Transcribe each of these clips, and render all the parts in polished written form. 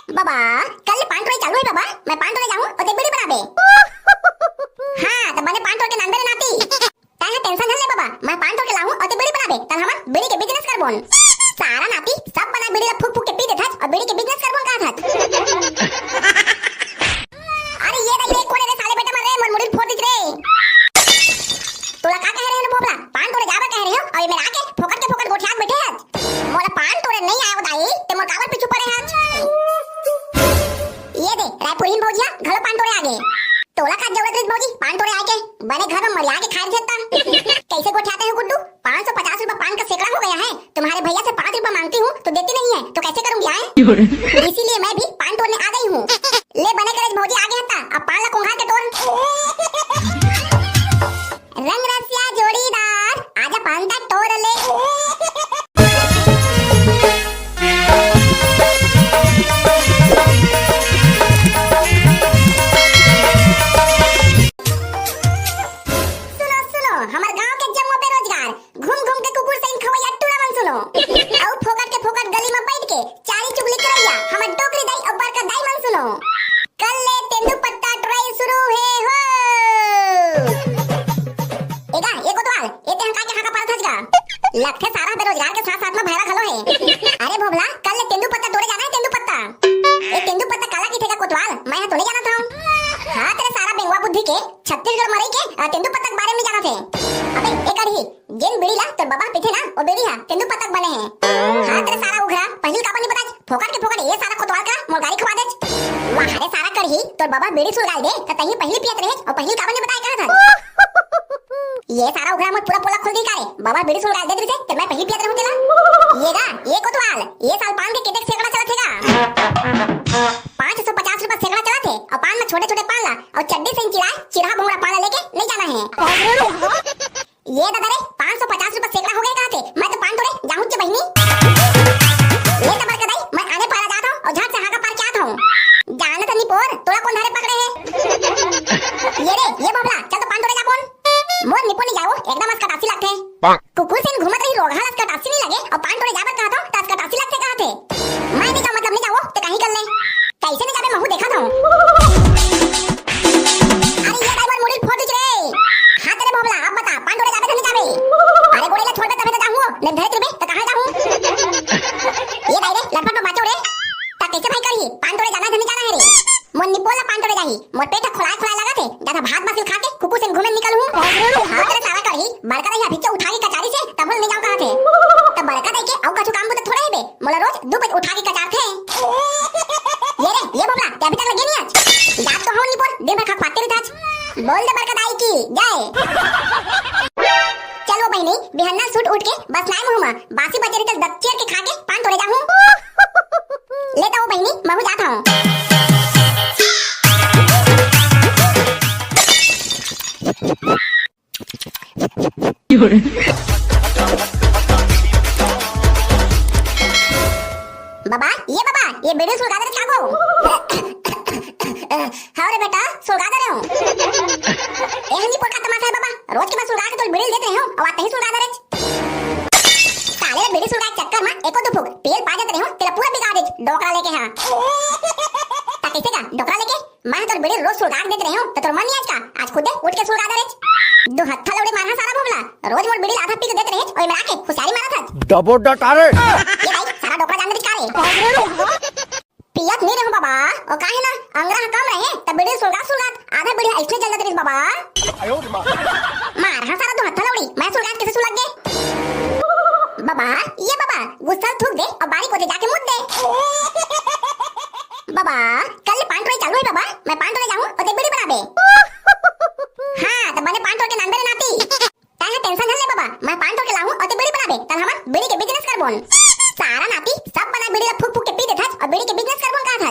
बाबा कल पान तोड़े चालू है बाबा, मैं पान तोड़े जाऊं और ते बीड़ी बनाबे। हां तो बने पान तोड़ के नंदरे नाती ताहे टेंशन हले बाबा, मैं पान तोड़ के लाऊं और ते बीड़ी बनाबे तल हमन बीड़ी के बिजनेस करबोन। सारा नाती सब बना बीड़ी ला फूक फूक के पी देथस और बीड़ी के बिजनेस करबोन का था। अरे ये रे कोने रे साले बेटा मारे मन मुड़ी फोड़ दिख रे। तोला का कह रहे हैं बोबला, पान तोड़े जाबे कह रहे हो और ये मेरा आके फोकट गोठियात बैठे हैं। मोला पान तोड़े नहीं आयो दाई ते मोर कावर पीछू पड़े हैं। ये दे रायपुरीन भौजिया घरो पान तोड़े आगे। तोला का जरूरत है भौजी पान तोड़े आके बने घर में मरिया के खाए सकता। कैसे गोठियाते हो गुड्डू, 550 रुपए पान का सैकड़ा हो गया है। तुम्हारे भैया से 5 रुपए मांगती हूँ तो देती नहीं है तो कैसे करूंगी आए। इसीलिए मैं भी पान तोड़ने आ गई हूँ। ले बने करे भौजी आगे हता अब पान ला कोंघा के तोड़। रंग रसिया जोड़ीदार आजा पान ता तोड़ ले। हमार गांव के जम्मो बेरोजगार घूम घूम के कुकुर सैन खवैया टूरा मन सुनो औ फोकट के फोकट गली में बैठ के चारी चुगली करैया हमर डोकरी दाई और बरका दाई मन सुनो। कल ले तेंदु पत्ता ट्राई शुरू है हो। एगा ये कोतवाल एते हम का हाका पारत हजगा लगथे सारा बेरोजगार के साथ साथ में भैरा खलो है। अरे भोबला कल ले तेंदु पत्ता तोड़े जाना है। तेंदु पत्ता ए तेंदु पत्ता काला की थेगा कोतवाल मैं तो नहीं जाना था। हां तेरे सारा बेंगवा बुद्धि के छत्तीसगढ़ मरई के तेंदु पत्ता के बारे में जाना थे। अबे एक अड़ी जिन बीड़ी ला तो बाबा पीछे ना वो बीड़ी हा तेंदु पत्ता बने हैं। हां तेरे सारा उघरा पहिल का नहीं पता फोकट के फोकट ये सारा कोतवाल का मोर गाड़ी खवा दे। वाहरे सारा करही तो बाबा बीड़ी सुलगाल दे त तही पहिली पियत रहे और पहिल का नहीं बताया कहा था। ये सारा उघरा मत पूरा पोला खोल दी कारे बाबा बीड़ी सुलगाल दे रे तो मैं पहिली पियत रहूं तेला। येगा ये कोतवाल ये साल पान के केटेक सैकड़ा चला थेगा 550 रुपए सैकड़ा चला थे और पान में छोटे-छोटे पान ला और चड्डी से चिड़ा चिड़ा भोंगड़ा पान लेके नहीं जाना है। ये दादा रे 550 रुपए सैकड़ा हो गए कहां थे मैं तो पान तोड़े जाऊं के बहिनी। ये तबर कदाई मैं आने पारा जाता हूं और झट से हाका पार क्या था हूं जाना तो नहीं पोर तोड़ा कौन धारे पकड़े है। ये रे ये बबला चल तो पान तोड़े जा कौन मोर निपुण जाओ एकदम असका टासी लगथे कुकुर से घूमत रही रोगा असका टासी नहीं लगे और पान तोड़े जाबर कहा था तो असका टासी लगथे कहा थे। मैं नहीं जाऊं मतलब नहीं जाओ तो कहीं कर ले कैसे नहीं जाबे महू देखा था। अरे ये ड्राइवर मुड़ी फोड़ दिख रे। हां तेरे भोबला अब बता पान तोड़े जाबे तो नहीं जाबे। अरे गोड़ेला छोड़ दे तबे तो जाऊं नहीं धरे तुबे तो कहां जाऊं। ये दाई रे लटपट में बाचो रे ता कैसे भाई करही पान तोड़े जाना नहीं जाना है रे। मोर निपोला पान तोड़े जाही मोर पेट खोला लगा थे दादा भात बासिल खा के कुकुर से घूमे निकल हूं। हां तेरे सारा करही बड़का रही अभी उठा के कचारी से तब नहीं जाऊं कहां थे तब बड़का दई के औ कछु काम तो थोड़ा है बे मोला रोज 2 बजे उठा के कचार थे। ये रे ये बबला ते अभी तक लगे नहीं आज याद तो हो नहीं पर दिन भर खा खाते रहता बोल दे बरका दाई की जय। चलो बहनी बिहन्ना सूट उठ के बस नाय मुंह में बासी बजे तक दच्चेर के खा के पान तोड़े जाऊं। लेता हूं बहनी मैं हो जाता हूं। बाबा ये बीड़ी सुलगा दे क्या को। हां रे बेटा सुलगा दे रहे हूं। एहनी पर का तमाशा है बाबा रोज के मैं सुलगा के तो बीड़ी देते रहे हूं और आते ही सुलगा दे रे। साले बीड़ी सुलगा के चक्कर में एको दो फूक तेल पा जाते रहे हूं तेरा पूरा बिगाड़ दे डोकरा लेके। हां ता कैसे का डोकरा लेके मैं तो बीड़ी रोज सुलगा के देते रहे हूं तो तोर मन नहीं आज का आज खुद उठ के सुलगा दे रे। दो हत्था लौड़ी मारना सारा भोगला रोज मोर बीड़ी आधा पी के देते रहे और मैं आके खुशारी मारा था डबो डटारे। ये भाई सारा डोकरा जान दे कारे पियत नहीं रहो बाबा और काहे ना अंगरा कम रहे तब बीड़ी सुलगा आधा बीड़ी ऐसे जल जाते रे बाबा। मार हां सारा दो हत्था लौड़ी मैं सुलगा कैसे सुलग गए बाबा। ये बाबा गुस्सा थूक दे और बारी को जाके मुद दे। बाबा कल पान तोड़े चालू है बाबा मैं पान तोड़े जाऊं और ते बीड़ी बनाबे। हां तो बने पान तोड़ के नंदरे नाती ताहे टेंशन हले बाबा मैं पान तोड़ के लाऊं और ते बीड़ी बनाबे तल हमन बीड़ी के बिजनेस करबोन। सारा नाती सब बना बीड़ी ला फूक फूक के पी देथस और बीड़ी के बिजनेस करबोन का था।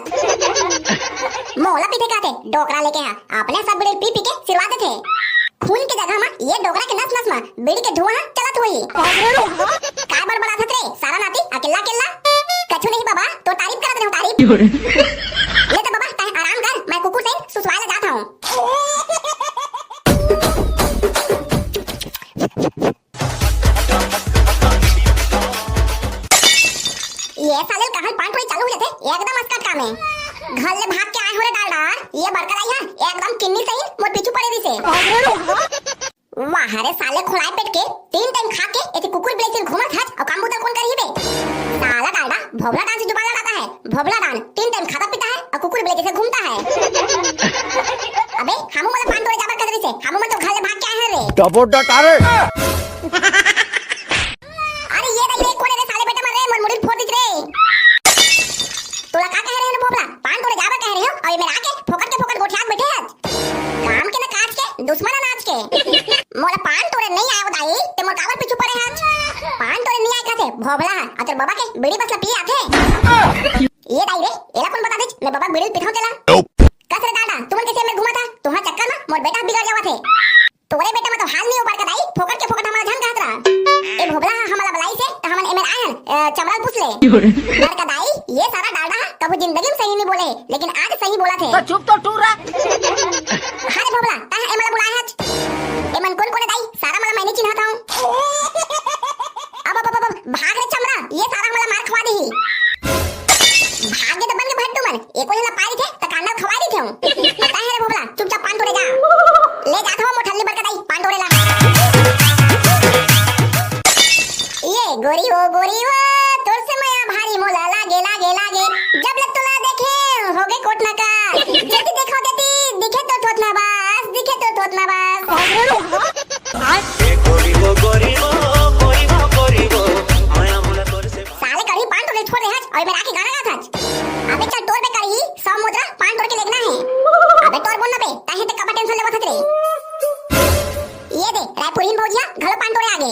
मोला पीते काते डोकरा लेके हां आपने सब बीड़ी पी पी के सिरवा देथे खून के जगह में ये डोकरा के नस नस में बीड़ी के धुआं चलत होई। काय बड़बड़ा थत रे सारा नाती अकेला अकेला कछु नहीं बाबा तो तारीफ करत रहूं तारीफ। ले तो बाबा तय आराम कर मैं कुकुर से सुसवाए ले जाता हूं। ये साले कहां पान तोड़े चालू हो जाते एकदम अस्कट काम है। घर ले भाग के आए हो रे डालडा, ये बड़का आई है एकदम किन्नी सही मोर पीछू पड़े दिसे। वाह रे साले खुलाए पेट के 3 टाइम खा के एते कुकुर बिलेसिन घुमत हज और काम बुता कौन करही बे। साला डालडा भोबला डांस जुबान लगाता है, भोबला डांस 3 टाइम खाता पीता है और कुकुर बिलेसिन से घूमता है। अबे हमू मतलब पान तोड़े जाबर कर दिसे, हमू मतलब घर ले भाग के आए हैं रे। डबो डटारे अरे ये रे कोने रे साले बेटा मर रे मोर मुड़ी फोड़ दिस रे। तोला का कह रहे हैं भोबला पान तोड़े जाबर कह रहे हो और ये मेरा आके फोकट गोठियात बैठे है काम के ना काज के दुश्मन अनाज के। मोला पान तोड़े नहीं आयो दाई ते मोर काबर पीछू पड़े है। पान तोड़े नहीं आए खाते भोबला और तेरे बाबा के बीड़ी बसला पी आथे। ये दाई रे एला कौन बता दे मैं बाबा बीड़ी पिथाऊ तेला कस रे डाडा तुमन कैसे में घुमा था तुहा चक्कर में मोर बेटा बिगड़ जावा थे। तोरे बेटा में तो हाल नहीं ऊपर का दाई फोकट के फोकट हमारा झन कहत रहा ए भोबला हमारा बलाई से तो हमन एमन आयन चमड़ा पूछ ले डर का दाई ये सारा डाडा कभी जिंदगी में सही नहीं बोले लेकिन आज सही बोला थे। तो चुप तो टूरा हां भोबला ता एमन बुलाया है एमन कौन कोने दाई सारा मला मैंने चिन्हा था। अब भाग रे चमड़ा ये सारा मला मार खवा देही भाग के तो बन के भट्टू मन एको हिला पारी थे त कांडा खवा दी थे पता है रे भोबला चुपचाप पान तोड़े जा ले जात हो मोठल्ली बरका दाई पान तोड़े ला। ये गोरी हो तोर से माया भारी मोला लागे जब लग तुला देखे होगे कोट ना का जति देखो देती दिखे तो थोतना बस साले करी पान तोड़े छोड़ रहे हज और मेरा के गाना गात हज। अबे चल तोड़ पे करी 100 मुद्रा पान तोड़ के लेना है। अबे तोड़ बोल ना बे काहे ते कबा टेंशन लेवत रे। ये दे रायपुरीन भौजिया घर पान तोड़े आगे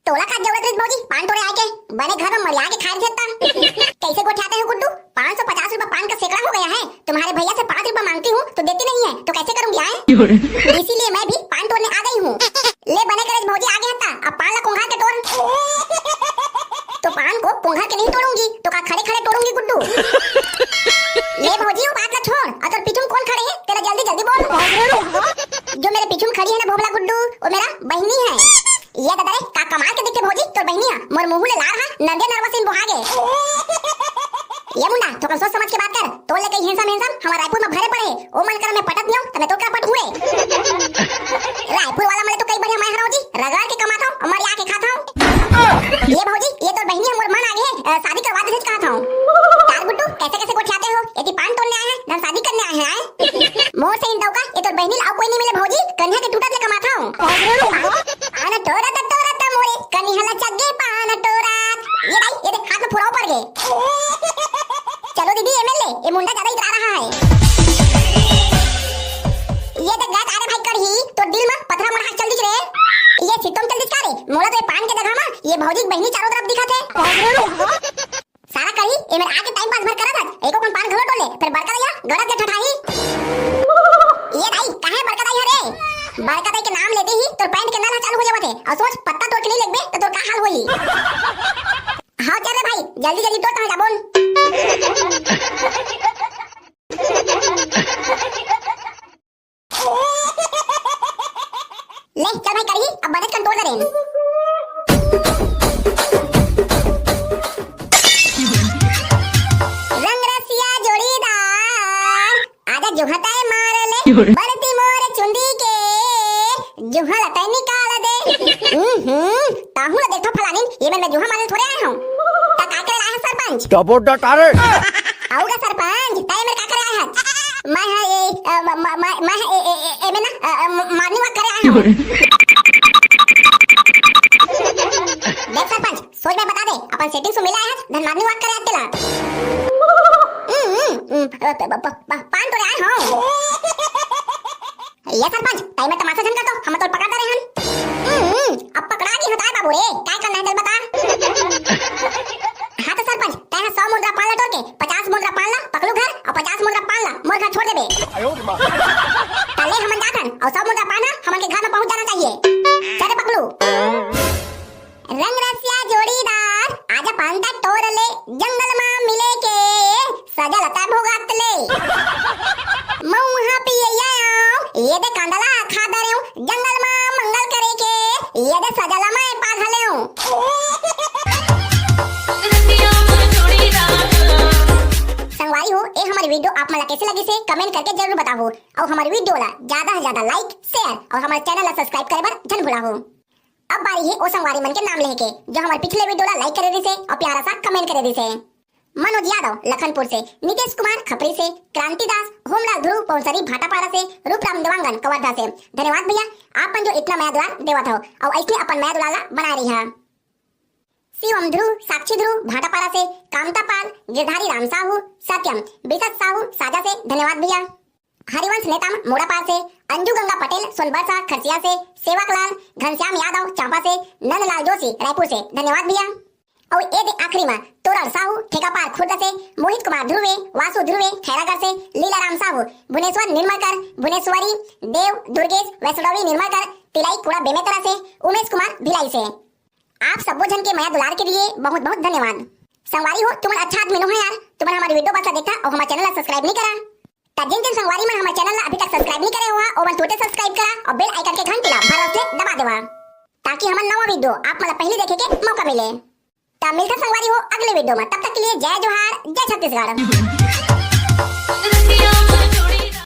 तोला का जरूरत रे भौजी पान तोड़े आके बने घर में मरिया के खाए देता कैसे गोठाते हो गुड्डू 550 रुपए पान का सैकड़ा हो गया है तुम्हारे भैया से 5 रुपए मांगती हूँ तो देती नहीं है तो कैसे करूंगी आए इसीलिए मैं भी पान तोड़ने आ गई हूँ। ले बने करे भौजी आगे हता अब पान ला कुंघा के तोड़ तो पान को कुंघा के नहीं तोड़ूंगी तो का खड़े तोड़ूंगी गुड्डू। ले भौजी वो बात ना छोड़ अगर पीछे कौन खड़े है तेरा जल्दी बोल। जो मेरे पीछे खड़ी है ना भोबला गुड्डू वो मेरा बहनी है। ये दादा रे का कमाल के दिखते भौजी तोर बहनिया मोर मुंह ले लार हा नंदे नरवसिन बोहागे। ये मुंडा तो कल सोच समझ के बात कर तो ले कहीं हिंसा हमारा रायपुर में भरे पड़े ओ मन कर मैं पटत नहीं हूं तो मैं तो क्या पट हुए रायपुर वाला मले तो कई बढ़िया मैं हराऊं जी रगड़ के कमाता हूं और मर आके खाता हूं। ये भौजी ये तो बहनी मोर मन आगे है शादी करवा दे कहता हूं। चार गुड्डू कैसे गोठियाते हो यदि पान तोड़ने आए हैं ना शादी करने आए हैं मोर से इन दौका ये तो बहनी लाओ कोई नहीं मिले भौजी कन्या के टूटत ले कमाता हूं। आना टोरा मोरे कनी हला चगे पान टोरा ये भाई ये देख हाथ में फुराव पड़ गए। चलो दीदी एमएलए ये मुंडा ज्यादा इतरा रहा है। ये देख गात आरे भाई करही तो दिल में पथरा मोर हाथ चल दिख रे ये सितम चल दिख रे मोला तो ये पान के जगह में ये भौजी बहनी चारों तरफ दिखत है सारा करही ये मेरे आके टाइम पास भर करत है एको कौन पान घलो टोले फिर बरका दैया गड़त के ठठाही। ये भाई काहे बरका दैया रे बरका दै के नाम लेते ही तोर पैंट के नल चालू हो जावत है और सोच पत्ता तोड़ के नहीं लगबे तो तोर का हाल होई। हां चल रे भाई जल्दी तोड़ कहां जा बोल। ले चल भाई करी अब बजट कंट्रोल करें। रंग रसिया जोड़ीदार आजा जुहताए मार ले बरती मोर चुंदी के जुहा लताई निकाल दे। ताहू ना देखो फलानी ये मैं जुहा मारने थोड़े आया हूं ता का करे आया सरपंच डबो डटारे आऊगा सरपंच ताई मेरे का करे आया मैं मैं ना मारनी वा करे आया हूं। देख सरपंच सोच में बता दे अपन सेटिंग से मिला है धन मारनी वा करे आतेला पान तो आया हूं। ये सरपंच ताई में तमाशा झन का तो हम तो पकड़ा रहे हन अब पकड़ा के हटाए बाबू रे काय करना है चल बता। हां तो सरपंच ताई 100 मुद्रा पान ला तोड़ के 50 मुद्रा पान ला पकड़ू घर और 50 मुद्रा पान ला मोर घर छोड़ देबे तले हमन जाथन और 100 मुद्रा पान हमन के घर में पहुंच जाना चाहिए चल पकड़ू। रंग रसिया जोड़ीदार आजा पांता तोड़ ले जंगल में मिले के सजा लता भोगात ले मऊहा पिए ये दे कांडला खा दरे जंगल में मंगल करे के ये दे सजला में पाघले संगवारी हो ए हम हमारी वीडियो आप मला कैसे लगी से कमेंट करके जरूर बताओ और हमारी वीडियो ला ज्यादा से ज्यादा लाइक शेयर और हमारे चैनल ला सब्सक्राइब करे बर जन भुला हो। अब बारी है ओ संगवारी मन के नाम लेके जो हमारे पिछले वीडियो ला लाइक करे दी से और प्यारा सा कमेंट करे दी से। मनोज यादव लखनपुर से, नितेश कुमार खपरी से, क्रांति दास, होमलाल ध्रुव पौसरी भाटापारा से, रूपराम देवांगन कवर्धा से। धन्यवाद भैया आप जो इतना माया दुलार देवत हो और ऐसे अपन माया दुलार बना रही है। शिवम ध्रुव, साक्षी ध्रुव भाटापारा से, कामता पाल, गिरधारी राम साहू, सत्यम बिसत साहू साजा से। धन्यवाद भैया। हरिवंश नेताम मोड़ापार से, अंजू गंगा पटेल सोनबरसा खरसिया से, सेवकलाल घनश्याम यादव चांपा से, नंदलाल जोशी रायपुर से। धन्यवाद भैया। और ये आखिरी में तोरण साहू ठेकापार खुर्द से, मोहित कुमार ध्रुवे, वासु ध्रुवे खैरागढ़ से, लीलाराम साहू भुवनेश्वर निर्मलकर, भुवनेश्वरी देव दुर्गेश वैष्णवी निर्मलकर, तिलाई कुड़ा बेमेतरा से, उमेश कुमार भिलाई से। आप सब जन के माया दुलार के लिए बहुत बहुत धन्यवाद। संगवारी हो तुम अच्छा आदमी हो यार, तुमने हमारी वीडियो बता देखा और हमारे चैनल सब्सक्राइब नहीं करा। जिन जिन संगवारी में हमारे चैनल अभी तक सब्सक्राइब नहीं करे हुआ और मन तोते सब्सक्राइब करा और बेल आइकन के घंटी ला भर से दबा देवा ताकि हमारा नवा वीडियो आप मला पहले देखे के मौका मिले। तब मिलते संगवारी हो अगले वीडियो में, तब तक के लिए जय जोहार जय छत्तीसगढ़।